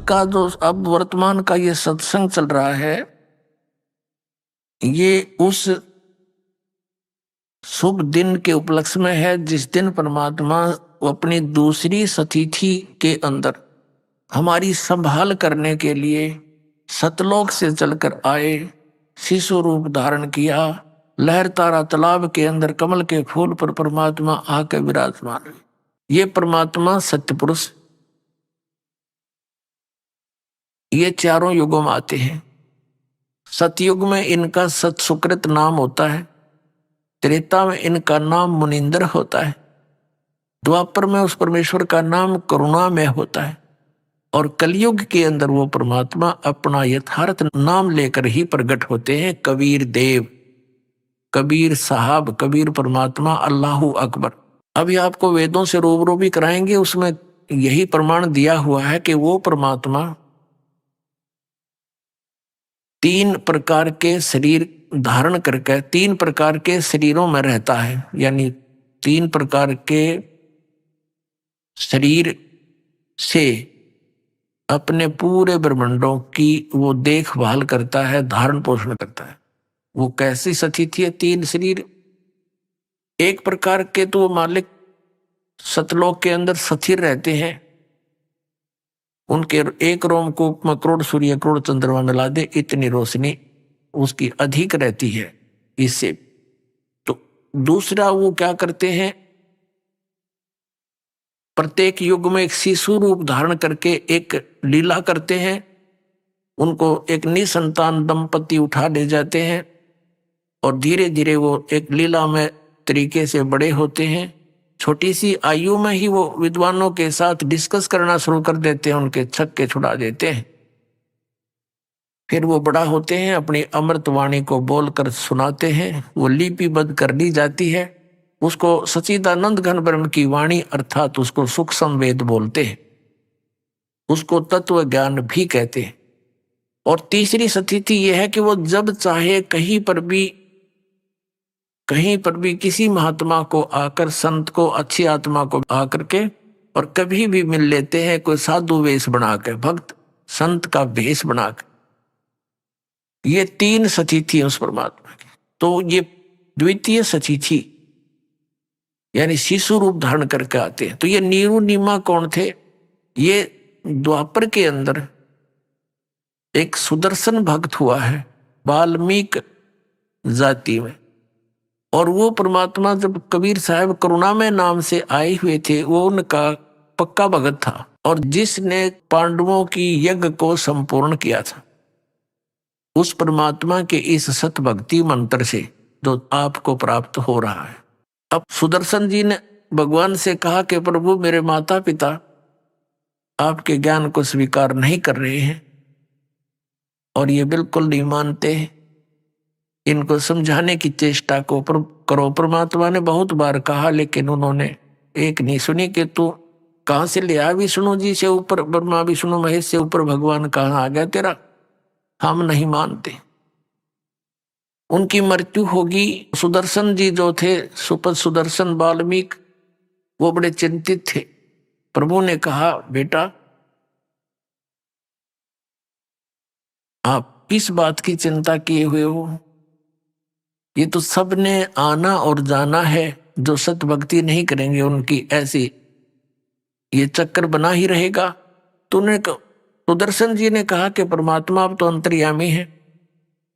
का जो अब वर्तमान का ये सत्संग चल रहा है, ये उस शुभ दिन के उपलक्ष्य में है जिस दिन परमात्मा अपनी दूसरी सतिथि के अंदर हमारी संभाल करने के लिए सतलोक से चलकर आए, शिशु रूप धारण किया, लहर तारा तालाब के अंदर कमल के फूल पर परमात्मा आके विराजमान हुए। ये परमात्मा सत्य पुरुष ये चारों युगों में आते हैं। सतयुग में इनका सत सुकृत नाम होता है, त्रेता में इनका नाम मुनिंदर होता है, द्वापर में उस परमेश्वर का नाम करुणामय होता है, और कलयुग के अंदर वो परमात्मा अपना यथार्थ नाम लेकर ही प्रकट होते हैं। कबीर देव, कबीर साहब, कबीर परमात्मा, अल्लाहू अकबर। अभी आपको वेदों से रूबरू भी कराएंगे, उसमें यही प्रमाण दिया हुआ है कि वो परमात्मा 3 प्रकार के शरीर धारण करके 3 प्रकार के शरीरों में रहता है, यानी 3 प्रकार के शरीर से अपने पूरे ब्रह्मांडों की वो देखभाल करता है, धारण पोषण करता है। वो कैसी स्थिति है? 3 शरीर। एक प्रकार के तो मालिक सतलोक के अंदर स्थिर रहते हैं, उनके एक रोम को करोड़ सूर्य करोड़ चंद्रमा मिला दे इतनी रोशनी उसकी अधिक रहती है इससे। तो दूसरा वो क्या करते हैं, प्रत्येक युग में एक शिशु रूप धारण करके एक लीला करते हैं, उनको एक निसंतान दंपति उठा ले जाते हैं और धीरे धीरे वो एक लीला में तरीके से बड़े होते हैं। छोटी सी आयु में ही वो विद्वानों के साथ डिस्कस करना शुरू कर देते हैं, उनके छक्के छुड़ा देते हैं। फिर वो बड़ा होते हैं, अपनी अमृत वाणी को बोलकर सुनाते हैं, वो लिपिबद्ध कर दी जाती है। उसको सच्चिदानंद घन ब्रह्म की वाणी अर्थात उसको सुख संवेद बोलते हैं, उसको तत्व ज्ञान भी कहते हैं। और तीसरी स्थिति यह है कि वो जब चाहे कहीं पर भी किसी महात्मा को आकर, संत को, अच्छी आत्मा को आकर के और कभी भी मिल लेते हैं, कोई साधु वेश बनाकर, भक्त संत का वेश बनाकर। ये 3 स्थिति है उस परमात्मा की। तो ये द्वितीय स्थिति यानी शिशु रूप धारण करके आते हैं। तो ये नीरू नीमा कौन थे? ये द्वापर के अंदर एक सुदर्शन भक्त हुआ है वाल्मीकि जाति में, और वो परमात्मा जब कबीर साहब करुणामय नाम से आए हुए थे, वो उनका पक्का भगत था और जिसने पांडवों की यज्ञ को संपूर्ण किया था। उस परमात्मा के इस सत भक्ति मंत्र से जो आपको प्राप्त हो रहा है। अब सुदर्शन जी ने भगवान से कहा कि प्रभु मेरे माता पिता आपके ज्ञान को स्वीकार नहीं कर रहे हैं और ये बिल्कुल नहीं मानते हैं, इनको समझाने की चेष्टा को करो। परमात्मा ने बहुत बार कहा लेकिन उन्होंने एक नहीं सुनी कि तू कहाँ से ले आया? विष्णु जी से ऊपर ब्रह्मा विष्णु महेश से ऊपर भगवान कहाँ आ गया तेरा? हम नहीं मानते। उनकी मृत्यु होगी। सुदर्शन जी जो थे, सुदर्शन वाल्मीकि, वो बड़े चिंतित थे। प्रभु ने कहा बेटा आप किस बात की चिंता किए हुए हो? ये तो सबने आना और जाना है, जो सत भक्ति नहीं करेंगे उनकी ऐसी ये चक्कर बना ही रहेगा। तूने सुदर्शन जी ने कहा कि परमात्मा अब तो अंतर्यामी है,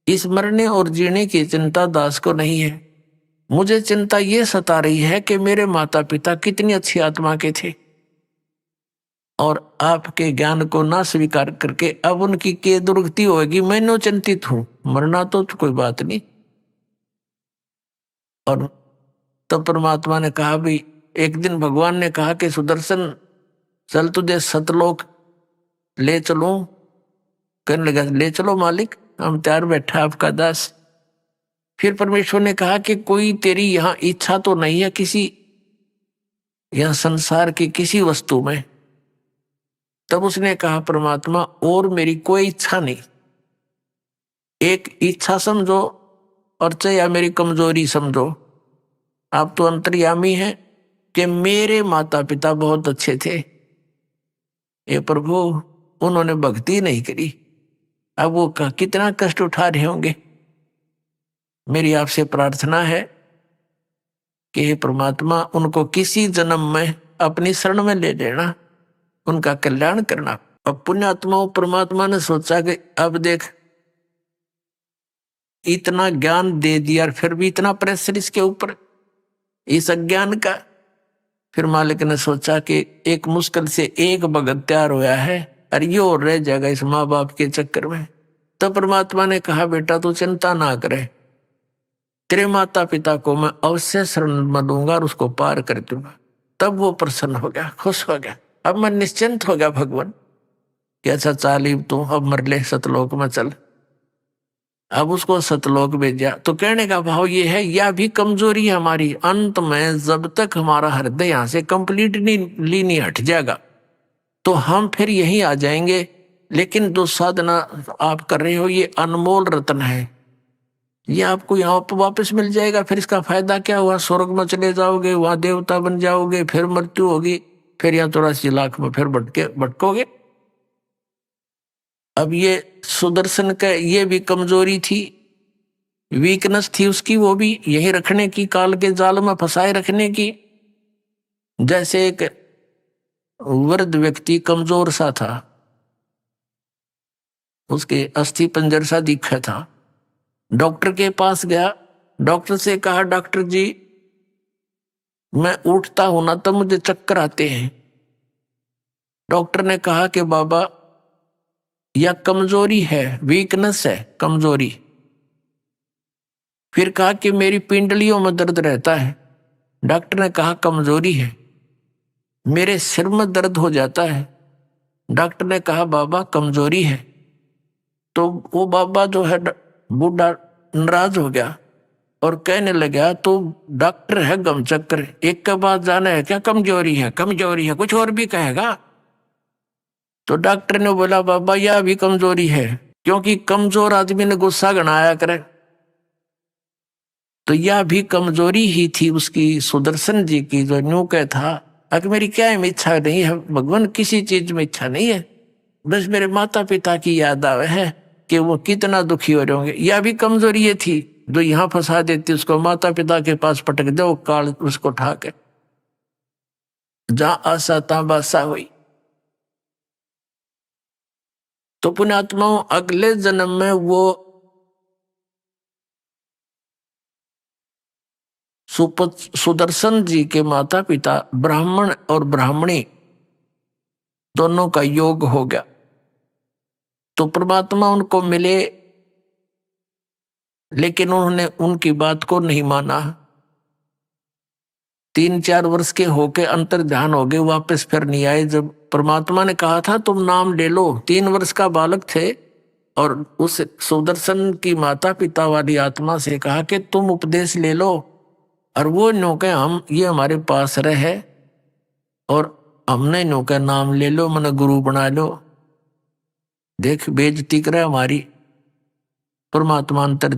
इस मरने और जीने की चिंता दास को नहीं है। मुझे चिंता ये सता रही है कि मेरे माता पिता कितनी अच्छी आत्मा के थे और आपके ज्ञान को ना स्वीकार करके अब उनकी के दुर्गति होगी। मैं चिंतित हूं, मरना तो कोई बात नहीं। और तब परमात्मा ने कहा भी, एक दिन भगवान ने कहा कि सुदर्शन चल तुझे सतलोक ले चलो। कहने लगा ले चलो मालिक, हम तैयार बैठा आपका दास। फिर परमेश्वर ने कहा कि कोई तेरी यहां इच्छा तो नहीं है किसी यहां संसार की किसी वस्तु में? तब उसने कहा परमात्मा और मेरी कोई इच्छा नहीं। एक इच्छा समझो और चाहे मेरी कमजोरी समझो, आप तो अंतर्यामी हैं कि मेरे माता पिता बहुत अच्छे थे। ये प्रभु उन्होंने भक्ति नहीं करी। अब वो कितना कष्ट उठा रहे होंगे। मेरी आपसे प्रार्थना है कि हे परमात्मा, उनको किसी जन्म में अपनी शरण में ले लेना, उनका कल्याण करना। अब पुण्यात्माओं, परमात्मा ने सोचा कि अब देख, इतना ज्ञान दे दिया और फिर भी इतना प्रेशर इसके ऊपर, इस अज्ञान का। फिर मालिक ने सोचा कि एक मुश्किल से एक भगत तैयार होया है और ये और रह जाएगा इस माँ बाप के चक्कर में। तो परमात्मा ने कहा, बेटा तू चिंता ना करे, तेरे माता पिता को मैं अवश्य शरण में दूंगा और उसको पार कर दूंगा। तब वो प्रसन्न हो गया, खुश हो गया। अब मैं निश्चिंत हो गया भगवान कि अच्छा चाली तू अब मर ले, सतलोक में चल। अब उसको सतलोक भेजा। तो कहने का भाव ये है, यह भी कमजोरी है हमारी। अंत में जब तक हमारा हृदय यहाँ से कंप्लीटली नहीं हट जाएगा तो हम फिर यहीं आ जाएंगे। लेकिन जो साधना आप कर रहे हो ये अनमोल रत्न है, ये आपको यहाँ पर वापस मिल जाएगा। फिर इसका फायदा क्या हुआ? स्वर्ग में चले जाओगे, वहां देवता बन जाओगे, फिर मृत्यु होगी, फिर यहाँ 84 लाख में फिर भटकोगे। अब ये सुदर्शन का ये भी कमजोरी थी, वीकनेस थी उसकी, वो भी यही रखने की, काल के जाल में फंसाए रखने की। जैसे एक वृद्ध व्यक्ति कमजोर सा था, उसके अस्थि पंजर सा दिखा था। डॉक्टर के पास गया, डॉक्टर से कहा, डॉक्टर जी मैं उठता हूं ना तो मुझे चक्कर आते हैं। डॉक्टर ने कहा कि बाबा यह कमजोरी है, वीकनेस है, कमजोरी। फिर कहा कि मेरी पिंडलियों में दर्द रहता है। डॉक्टर ने कहा कमजोरी है। मेरे सिर में दर्द हो जाता है। डॉक्टर ने कहा बाबा कमजोरी है। तो वो बाबा जो है बूढ़ा नाराज हो गया और कहने लगा, तो डॉक्टर है गमचक्र, एक के बाद जाना है क्या? कमजोरी है, कमजोरी है, कुछ और भी कहेगा। तो डॉक्टर ने बोला, बाबा यह भी कमजोरी है, क्योंकि कमजोर आदमी ने गुस्सा गणाया करे। तो यह भी कमजोरी ही थी उसकी, सुदर्शन जी की, जो न्यू कह था कि मेरी क्या इच्छा नहीं है भगवान, किसी चीज में इच्छा नहीं है, बस मेरे माता पिता की याद आवे है कि वो कितना दुखी हो रहे होंगे। यह भी कमजोरी ये थी जो यहाँ फंसा देती उसको, माता पिता के पास पटक दो, काल उसको उठा के जहां आशा तहां बासा हुई। तो पुण्यात्माओं, अगले जन्म में वो सुदर्शन जी के माता पिता ब्राह्मण और ब्राह्मणी दोनों का योग हो गया। तो परमात्मा उनको मिले, लेकिन उन्होंने उनकी बात को नहीं माना। 3-4 वर्ष के होके अंतर ध्यान हो गए, वापस फिर नहीं आए। जब परमात्मा ने कहा था तुम नाम ले लो, 3 वर्ष का बालक थे, और उस सुदर्शन की माता पिता वाली आत्मा से कहा कि तुम उपदेश ले लो, और वो नो के हम ये हमारे पास रहे और हमने नो का नाम ले लो, मन गुरु बना लो। देख बेइज्जती करे हमारी। परमात्मा अंतर